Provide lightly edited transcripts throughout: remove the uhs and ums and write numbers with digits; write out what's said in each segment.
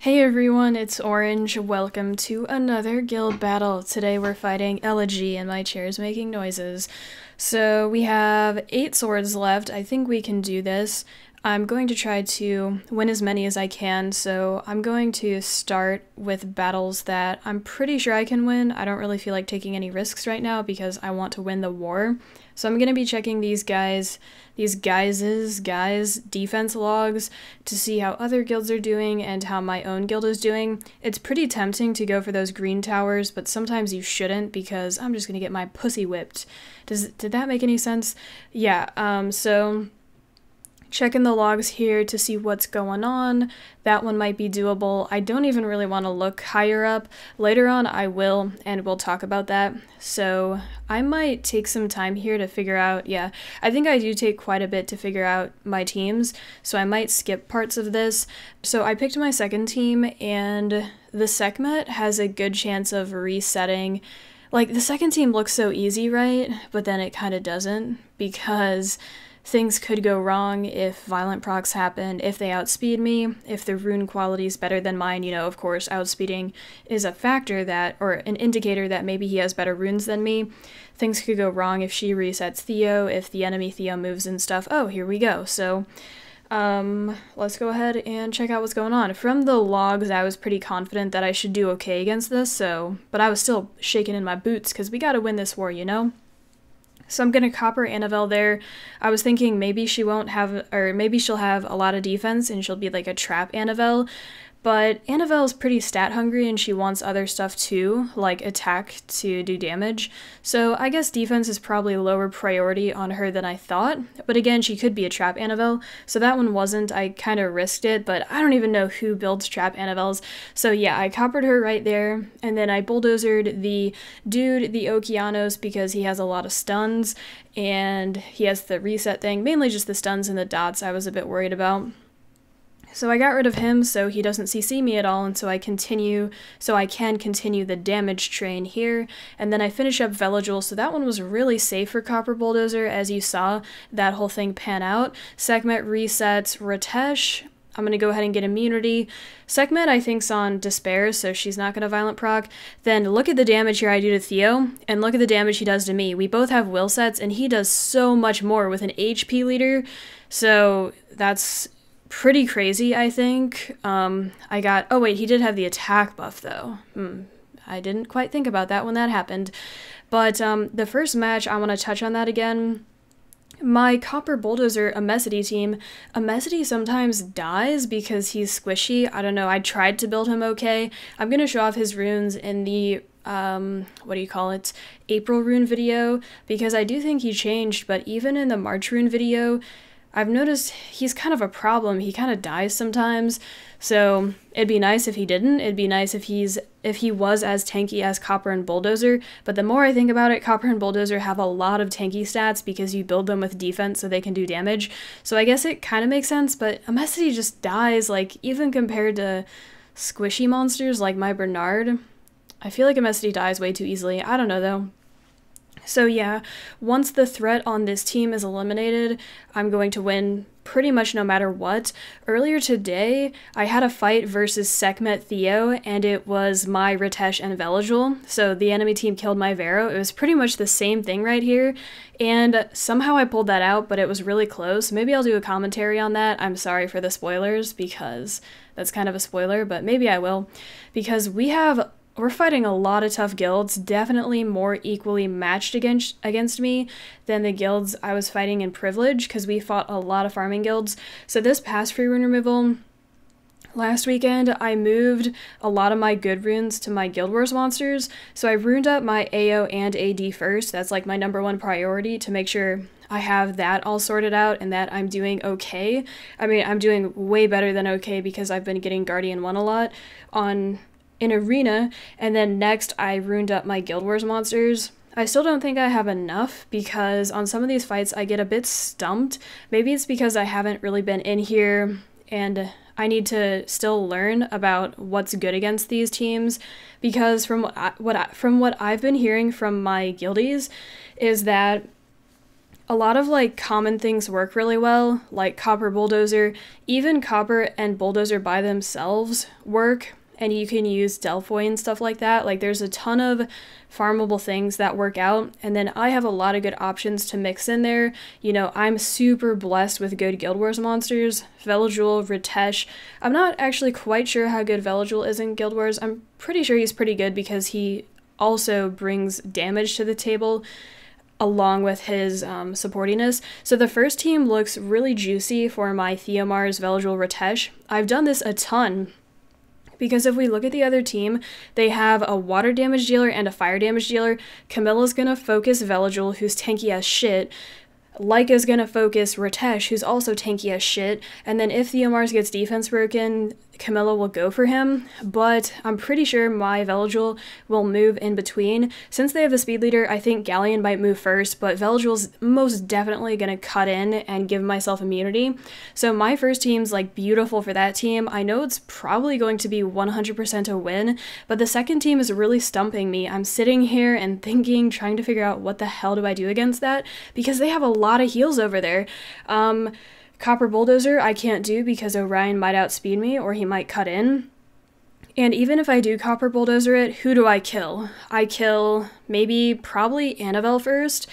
Hey everyone, it's Orange. Welcome to another guild battle. Today we're fighting Elegy and my chair's making noises. So we have 8 swords left. I think we can do this. I'm going to try to win as many as I can, so I'm going to start with battles that I'm pretty sure I can win. I don't really feel like taking any risks right now because I want to win the war. So I'm going to be checking these guys' defense logs to see how other guilds are doing and how my own guild is doing. It's pretty tempting to go for those green towers, but sometimes you shouldn't because I'm just going to get my pussy whipped. Did that make any sense? Yeah, so checking the logs here to see what's going on. That one might be doable. I don't even really want to look higher up. Later on I will, and we'll talk about that. So I might take some time here to figure out, yeah, I think I do take quite a bit to figure out my teams, so I might skip parts of this. So I picked my second team, and the Sekhmet has a good chance of resetting. Like, the second team looks so easy, right? But then it kind of doesn't, because things could go wrong if violent procs happen, if they outspeed me, if the rune quality is better than mine. You know, of course, outspeeding is a factor that, or an indicator that maybe he has better runes than me. Things could go wrong if she resets Theo, if the enemy Theo moves and stuff. Oh, here we go. So, let's go ahead and check out what's going on. From the logs, I was pretty confident that I should do okay against this, but I was still shaking in my boots because we gotta win this war, you know? So I'm gonna copper Anavel there. I was thinking maybe she won't have, or maybe she'll have a lot of defense and she'll be like a trap Anavel, but Anavel is pretty stat hungry and she wants other stuff too, like attack to do damage. So I guess defense is probably lower priority on her than I thought, but again, she could be a trap Anavel, so that one wasn't. I kind of risked it, but I don't even know who builds trap Anavels. So yeah, I coppered her right there, and then I bulldozered the dude, the Okeanos, because he has a lot of stuns, and he has the reset thing, mainly just the stuns and the dots I was a bit worried about. So I got rid of him so he doesn't CC me at all, and so I can continue the damage train here, and then I finish up Velajuel. So that one was really safe for Copper Bulldozer, as you saw that whole thing pan out. Sekhmet resets Ritesh. I'm going to go ahead and get immunity. Sekhmet, I think's on Despair, so she's not going to violent proc. Then look at the damage here I do to Theo, and look at the damage he does to me. We both have will sets, and he does so much more with an HP leader, so that's pretty crazy, I think. Oh wait, he did have the attack buff though. I didn't quite think about that when that happened. But the first match, I want to touch on that again. My Copper Bulldozer Amesity team, Amesity sometimes dies because he's squishy. I don't know, I tried to build him okay. I'm going to show off his runes in the April rune video, because I do think he changed, but even in the March rune video, I've noticed he's kind of a problem. He kind of dies sometimes, so it'd be nice if he didn't. It'd be nice if he was as tanky as Copper and Bulldozer, but the more I think about it, Copper and Bulldozer have a lot of tanky stats because you build them with defense so they can do damage, so I guess it kind of makes sense, but Amesity just dies, like, even compared to squishy monsters like my Bernard. I feel like Amesity dies way too easily. I don't know, though. So yeah, once the threat on this team is eliminated, I'm going to win pretty much no matter what. Earlier today, I had a fight versus Sekhmet Theo, and it was my Ritesh and Velajuel, so the enemy team killed my Vero. It was pretty much the same thing right here, and somehow I pulled that out, but it was really close. Maybe I'll do a commentary on that. I'm sorry for the spoilers, because that's kind of a spoiler, but maybe I will, because we're fighting a lot of tough guilds, definitely more equally matched against me than the guilds I was fighting in Privilege, because we fought a lot of farming guilds. So this past free rune removal, last weekend, I moved a lot of my good runes to my Guild Wars monsters, so I runed up my AO and AD first. That's like my -- priority, to make sure I have that all sorted out and that I'm doing okay. I mean, I'm doing way better than okay because I've been getting Guardian 1 a lot in Arena, and then next I runed up my Guild Wars monsters. I still don't think I have enough because on some of these fights I get a bit stumped. Maybe it's because I haven't really been in here and I need to still learn about what's good against these teams, because from what I've been hearing from my guildies is that a lot of like common things work really well, like copper bulldozer. Even copper and bulldozer by themselves work, and you can use delphoi and stuff like that. Like there's a ton of farmable things that work out, and then I have a lot of good options to mix in there. You know, I'm super blessed with good Guild Wars monsters. Velajuel, Ritesh. I'm not actually quite sure how good Velajuel is in Guild Wars. I'm pretty sure he's pretty good because he also brings damage to the table along with his supportiness. So the first team looks really juicy for my Theo, Mars, Velajuel, Ritesh. I've done this a ton, because if we look at the other team, they have a water damage dealer and a fire damage dealer. Camilla's gonna focus Velajuel, who's tanky as shit. Laika's gonna focus Ritesh, who's also tanky as shit. And then if Theo Mars gets defense broken, Camilla will go for him, but I'm pretty sure my Velajuel will move in between. Since they have the speed leader, I think Galleon might move first, but Velajuel's most definitely gonna cut in and give myself immunity. So my first team's like beautiful for that team. I know it's probably going to be 100% a win, but the second team is really stumping me. I'm sitting here and thinking, trying to figure out what the hell do I do against that, because they have a lot of heals over there. Copper Bulldozer I can't do because Orion might outspeed me or he might cut in. And even if I do Copper Bulldozer it, who do I kill? I kill probably Anavel first,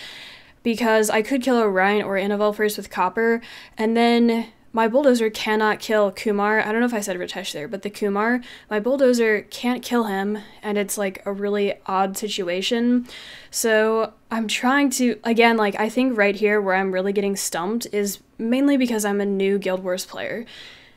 because I could kill Orion or Anavel first with Copper, and then my Bulldozer cannot kill Kumar. I don't know if I said Ritesh there, but the Kumar, my Bulldozer can't kill him, and it's like a really odd situation. So I'm trying to, again, like I think right here where I'm really getting stumped is mainly because I'm a new Guild Wars player.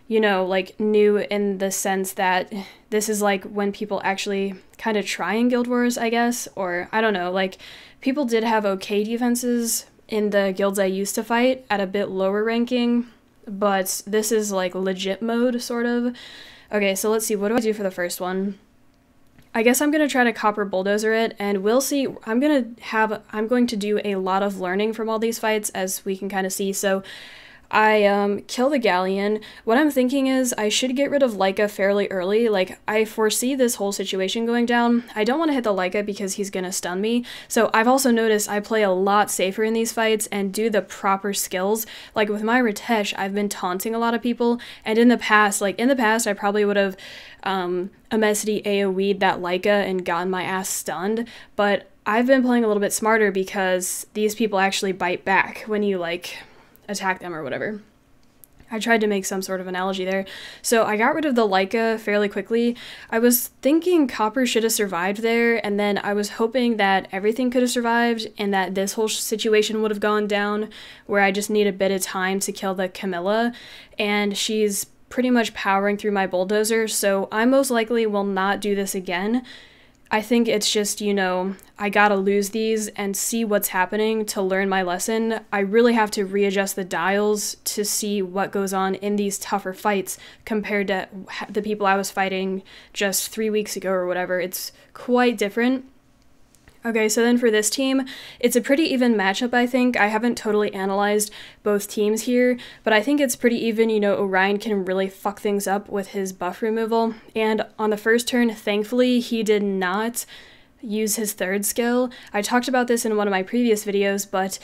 You know, like new in the sense that this is like when people actually kind of try in Guild Wars, I guess, or I don't know, like people did have okay defenses in the guilds I used to fight at a bit lower ranking, but this is like legit mode, sort of. Okay, so let's see, what do I do for the first one? I guess I'm going to try to Copper Bulldozer it, and we'll see. I'm going to do a lot of learning from all these fights, as we can kind of see. So I kill the Galleon. What I'm thinking is I should get rid of Laika fairly early. Like, I foresee this whole situation going down. I don't want to hit the Laika because he's gonna stun me. So I've also noticed I play a lot safer in these fights and do the proper skills. Like with my Ritesh, I've been taunting a lot of people, and in the past I probably would have Amesity AoE'd that Laika and gotten my ass stunned, but I've been playing a little bit smarter because these people actually bite back when you like attack them or whatever. I tried to make some sort of analogy there. So I got rid of the Laika fairly quickly. I was thinking Copper should have survived there, and then I was hoping that everything could have survived and that this whole situation would have gone down, where I just need a bit of time to kill the Camilla, and she's pretty much powering through my Bulldozer, so I most likely will not do this again. I think it's just, you know, I gotta lose these and see what's happening to learn my lesson. I really have to readjust the dials to see what goes on in these tougher fights compared to the people I was fighting just 3 weeks ago or whatever. It's quite different. Okay, so then for this team, it's a pretty even matchup, I think. I haven't totally analyzed both teams here, but I think it's pretty even. You know, Orion can really fuck things up with his buff removal, and on the first turn, thankfully, he did not use his third skill. I talked about this in one of my previous videos, but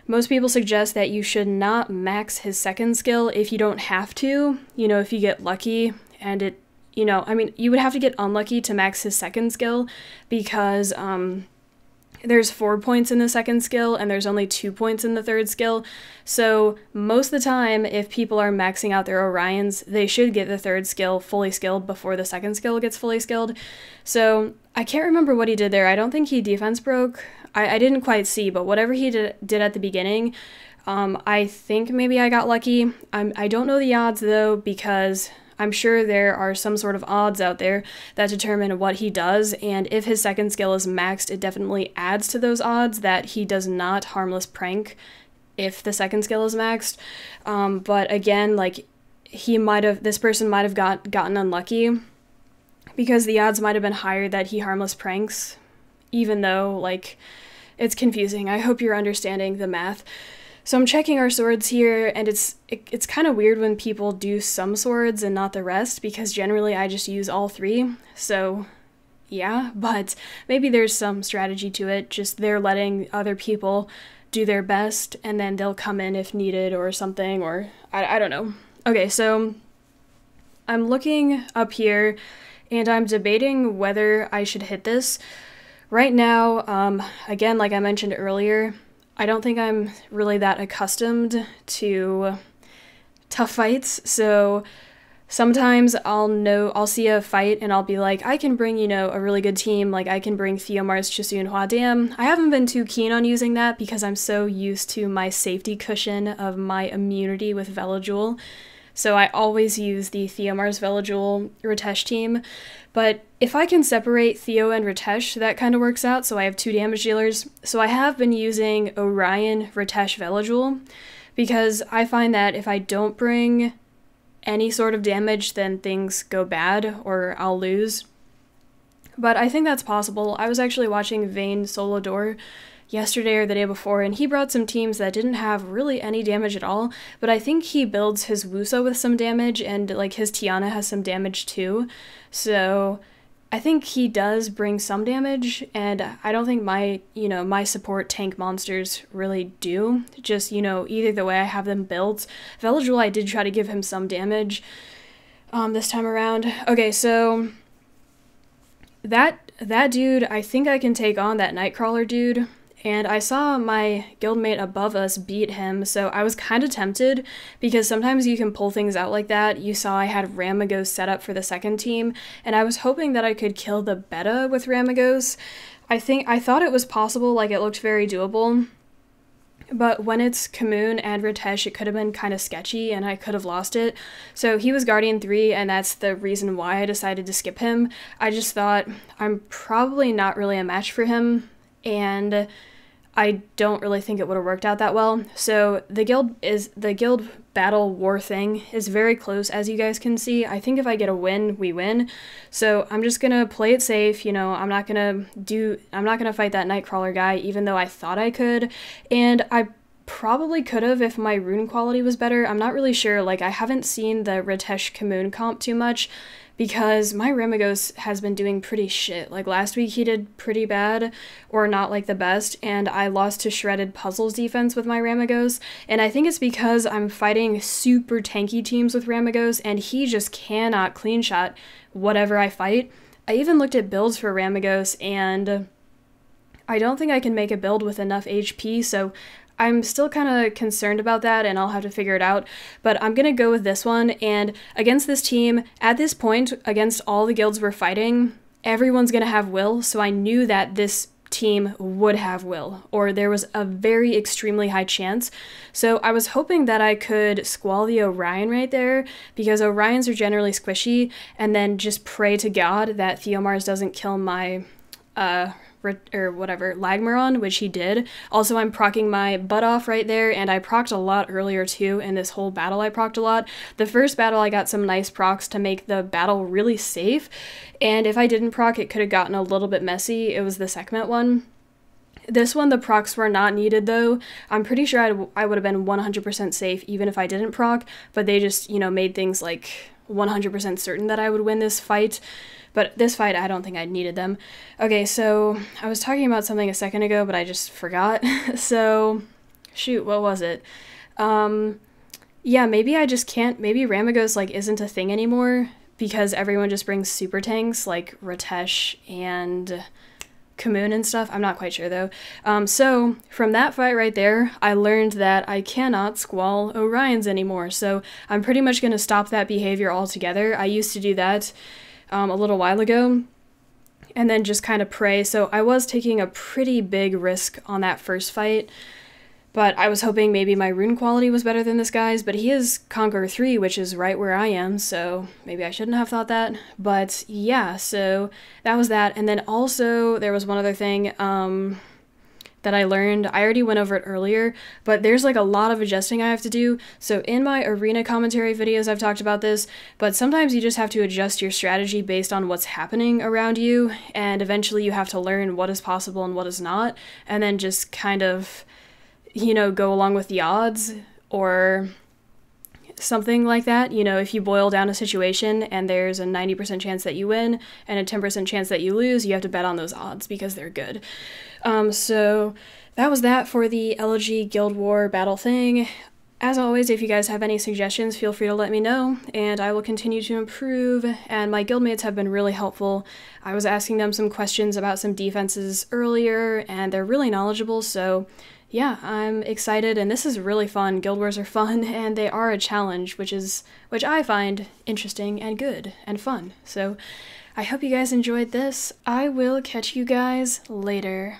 most people suggest that you should not max his second skill if you don't have to. You know, if you get lucky and it, you know, I mean, you would have to get unlucky to max his second skill because, there's 4 points in the second skill, and there's only 2 points in the third skill. So most of the time, if people are maxing out their Orions, they should get the third skill fully skilled before the second skill gets fully skilled. So I can't remember what he did there. I don't think he defense broke. I didn't quite see, but whatever he did at the beginning, I think maybe I got lucky. I don't know the odds, though, because I'm sure there are some sort of odds out there that determine what he does, and if his second skill is maxed, it definitely adds to those odds that he does not harmless prank if the second skill is maxed. But again, like, this person might have gotten unlucky because the odds might have been higher that he harmless pranks, even though, like, it's confusing. I hope you're understanding the math. So I'm checking our swords here, and it's kind of weird when people do some swords and not the rest, because generally I just use all 3. So yeah, but maybe there's some strategy to it, just they're letting other people do their best, and then they'll come in if needed or something, or I don't know. Okay, so I'm looking up here, and I'm debating whether I should hit this. Right now, again, like I mentioned earlier, I don't think I'm really that accustomed to tough fights, so sometimes I'll see a fight and I'll be like, I can bring, a really good team, like I can bring Theo, Mars, Chasun, Huadam. I haven't been too keen on using that because I'm so used to my safety cushion of my immunity with Velajuel. So I always use the Theo, Mars, Velajuel, Ritesh team. But if I can separate Theo and Ritesh, that kind of works out, so I have 2 damage dealers. So I have been using Orion, Ritesh, Velajuel, because I find that if I don't bring any sort of damage, then things go bad, or I'll lose. But I think that's possible. I was actually watching Vayne Solodor yesterday or the day before, and he brought some teams that didn't have really any damage at all, but I think he builds his Wusa with some damage, and like his Tiana has some damage too, so I think he does bring some damage, and I don't think my support tank monsters really do. Just, either the way I have them built. Velajuel, I did try to give him some damage this time around. Okay, so that dude, I think I can take on that Nightcrawler dude. And I saw my guildmate above us beat him, so I was kind of tempted, because sometimes you can pull things out like that. You saw I had Ramagos set up for the second team, and I was hoping that I could kill the beta with Ramagos. I thought it was possible, like it looked very doable, but when it's Kamoon and Ritesh, it could have been kind of sketchy, and I could have lost it. So he was Guardian 3, and that's the reason why I decided to skip him. I just thought, I'm probably not really a match for him, and I don't really think it would have worked out that well. So the guild battle war thing is very close, as you guys can see. I think if I get a win, we win. So I'm just gonna play it safe, I'm not gonna fight that Nightcrawler guy, even though I thought I could. And I probably could have if my rune quality was better. I'm not really sure, like I haven't seen the Ritesh Kamoon comp too much, because my Ramagos has been doing pretty shit. Like last week he did pretty bad, or not like the best, and I lost to Shredded Puzzles defense with my Ramagos, and I think it's because I'm fighting super tanky teams with Ramagos, and he just cannot clean shot whatever I fight. I even looked at builds for Ramagos, and I don't think I can make a build with enough HP, so I'm still kind of concerned about that, and I'll have to figure it out, but I'm gonna go with this one. And against this team, at this point, against all the guilds we're fighting, everyone's gonna have will, so I knew that this team would have will, or there was a very extremely high chance. So I was hoping that I could squall the Orion right there, because Orions are generally squishy, and then just pray to God that Theomars doesn't kill my Lagmaron, which he did. Also, I'm proccing my butt off right there, and I procced a lot earlier too. In this whole battle, I procced a lot. The first battle, I got some nice procs to make the battle really safe, and if I didn't proc, it could have gotten a little bit messy. It was the Sekhmet one. This one, the procs were not needed though. I'm pretty sure I would have been 100% safe even if I didn't proc, but they just, made things like 100% certain that I would win this fight. But this fight, I don't think I needed them. Okay, so I was talking about something a second ago, but I just forgot. So, shoot, what was it? Yeah, maybe I just can't, maybe Ramagos, isn't a thing anymore, because everyone just brings super tanks, like Ritesh and Kamoon and stuff. I'm not quite sure, though. So, from that fight right there, I learned that I cannot squall Orions anymore, so I'm pretty much going to stop that behavior altogether. I used to do that a little while ago, and then just kind of pray. So I was taking a pretty big risk on that first fight, but I was hoping maybe my rune quality was better than this guy's, but he is Conqueror 3, which is right where I am, so maybe I shouldn't have thought that. But yeah, so that was that. And then also there was one other thing that I learned. I already went over it earlier, but there's a lot of adjusting I have to do. So in my arena commentary videos, I've talked about this, but sometimes you just have to adjust your strategy based on what's happening around you, and eventually you have to learn what is possible and what is not, and then just kind of, go along with the odds, or something like that. If you boil down a situation and there's a 90% chance that you win and a 10% chance that you lose, you have to bet on those odds because they're good. So that was that for the Elegy Guild War battle thing. As always, if you guys have any suggestions, feel free to let me know, and I will continue to improve, and my guildmates have been really helpful. I was asking them some questions about some defenses earlier, and they're really knowledgeable, so yeah, I'm excited, and this is really fun. Guild Wars are fun, and they are a challenge, which I find interesting and good and fun. So I hope you guys enjoyed this. I will catch you guys later.